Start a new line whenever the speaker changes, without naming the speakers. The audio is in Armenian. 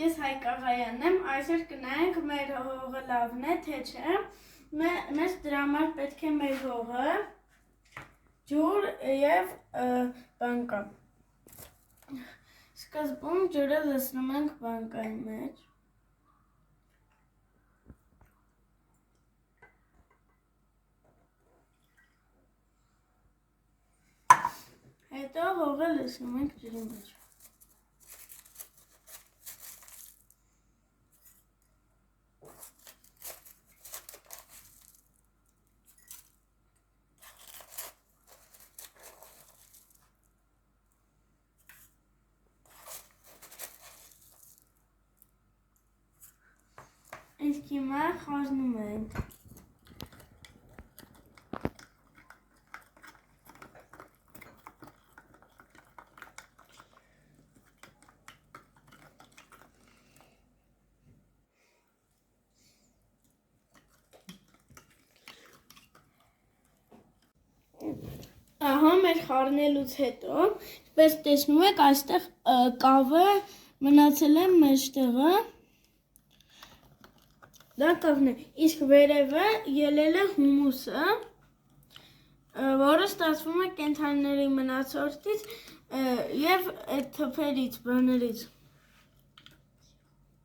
ես Հայկ Աղայանն եմ, այսօր կնայենք մեր հողը լավն է, թե չէ, մեզ դրա համար պետք է մեր հողը, ջուր և բանկա։ Սկզբում ջուրը լցնում ենք բանկայի մեջ։ Հետո հողը լցնում ենք ջրի մեջ։ Իսկ հիմա խառնում ենք։ Ահա մեր խառնելուց հետո, ինչպես տեսնում եք, այստեղ կավը մնացել է մեջտեղը, դա կավն է, իսկ վերևը ելել է հումուսը, որը ստացվում է կենդանիների մնացորդից և թփերից, բաներից։